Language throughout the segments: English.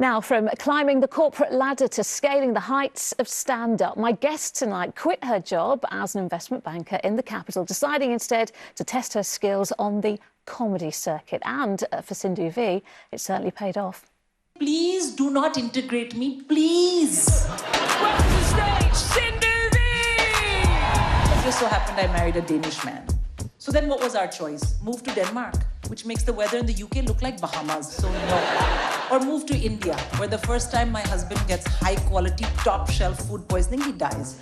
Now, from climbing the corporate ladder to scaling the heights of stand-up, my guest tonight quit her job as an investment banker in the capital, deciding instead to test her skills on the comedy circuit. And for Sindhu Vee, it certainly paid off. Please do not integrate me, please. Welcome to the stage, Sindhu Vee! It just so happened I married a Danish man. So then what was our choice? Move to Denmark, which makes the weather in the UK look like Bahamas, so no. Or move to India, where the first time my husband gets high-quality, top-shelf food poisoning, he dies.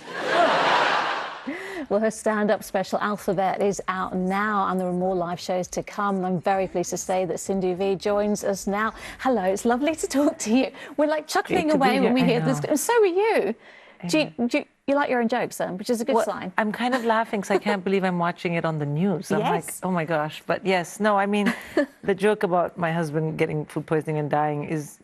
Well, her stand-up special, Alphabet, is out now, and there are more live shows to come. I'm very pleased to say that Sindhu Vee joins us now. Hello, it's lovely to talk to you. We're like chuckling away when we hear this. And so are you. Do you like your own jokes, then, which is a good sign? I'm kind of laughing because I can't believe I'm watching it on the news. I'm like, oh my gosh. But yes, no, I mean, the joke about my husband getting food poisoning and dying is,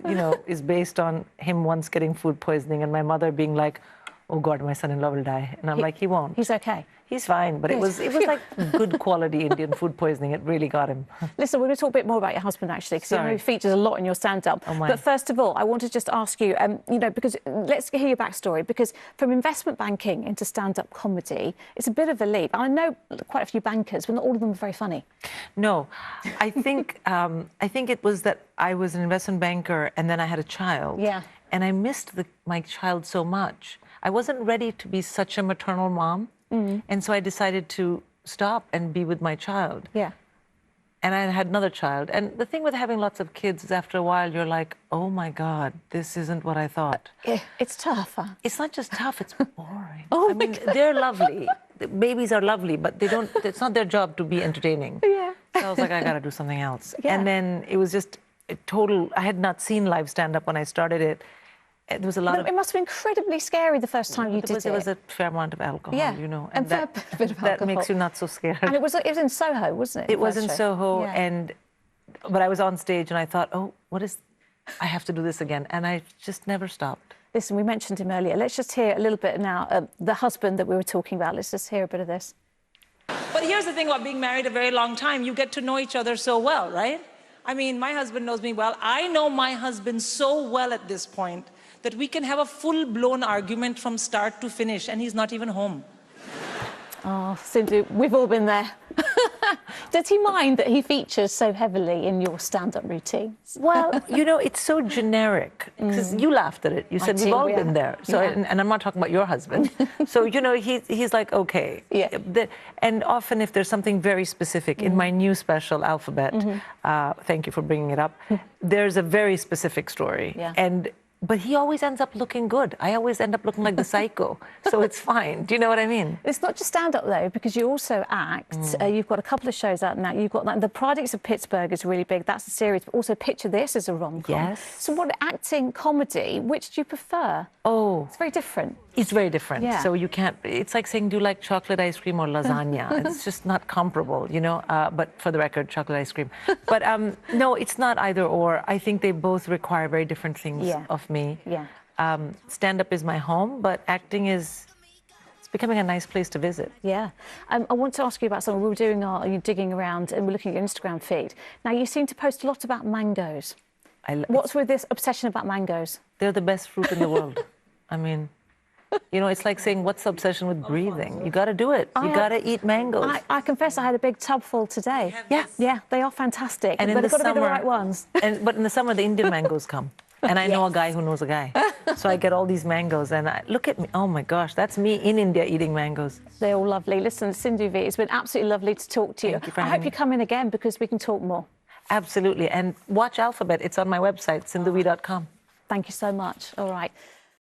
is based on him once getting food poisoning and my mother being like, oh God, my son-in-law will die. And I'm like, he won't. He's okay. He's fine, but it was like good quality Indian food poisoning. It really got him. Listen, we're going to talk a bit more about your husband, actually, because he features a lot in your stand-up. Oh, but first of all, I want to just ask you, because let's hear your backstory, because from investment banking into stand-up comedy, it's a bit of a leap. I know quite a few bankers, but not all of them are very funny. No, I think it was that I was an investment banker and then I had a child. Yeah. And I missed my child so much. I wasn't ready to be such a maternal mom. And so I decided to stop and be with my child. Yeah. And I had another child. And the thing with having lots of kids is after a while, you're like, oh my God, this isn't what I thought. It's tough, huh? It's not just tough, it's boring. Oh, I mean, they're lovely. The babies are lovely, but it's not their job to be entertaining. Yeah. So I was like, I got to do something else. Yeah. And then it was just I had not seen live stand-up when I started it. There was a lot of... It must have been incredibly scary the first time you did it. There was a fair amount of alcohol, and that bit of alcohol. That makes you not so scared. And it was in Soho, wasn't it? It was in Soho, but I was on stage and I thought, oh, I have to do this again. And I just never stopped. Listen, we mentioned him earlier. Let's just hear a little bit now, the husband that we were talking about. Let's just hear a bit of this. But here's the thing about being married a very long time. You get to know each other so well, right? I mean, my husband knows me well. I know my husband so well at this point that we can have a full-blown argument from start to finish, and he's not even home. Oh, Sindhu, we've all been there. Does he mind that he features so heavily in your stand-up routines? Well, it's so generic. Because you laughed at it. You said we've all been there. So, and I'm not talking about your husband. So, he's like, okay. Yeah. And often if there's something very specific, in my new special, Alphabet, thank you for bringing it up, there's a very specific story. Yeah. But he always ends up looking good. I always end up looking like the psycho. So it's fine. Do you know what I mean? It's not just stand-up, though, because you also act. You've got a couple of shows out now. You've got The Products of Pittsburgh is really big. That's a series. But also Picture This is a rom-com. Yes. So acting, comedy, which do you prefer? Oh. It's very different. It's very different. Yeah. So you can't... It's like saying, do you like chocolate ice cream or lasagna? It's just not comparable, But for the record, chocolate ice cream. But no, it's not either or. I think they both require very different things of me. Yeah. Stand-up is my home, but acting it's becoming a nice place to visit. Yeah. I want to ask you about something. We were doing digging around and we're looking at your Instagram feed. Now, you seem to post a lot about mangoes. What's with this obsession about mangoes? They're the best fruit in the world. I mean, it's like saying, what's the obsession with breathing? You got to do it. You got to eat mangoes. I confess I had a big tub full today. Yeah, they are fantastic. And but they've got to be the right ones. But in the summer, the Indian mangoes come. And I know a guy who knows a guy. So I get all these mangoes and look at me. Oh my gosh, that's me in India eating mangoes. They're all lovely. Listen, Sindhu Vee, it's been absolutely lovely to talk to you. Thank you for I having hope you come in again because we can talk more. Absolutely. And watch Alphabet. It's on my website, sindhuvee.com. Thank you so much. All right.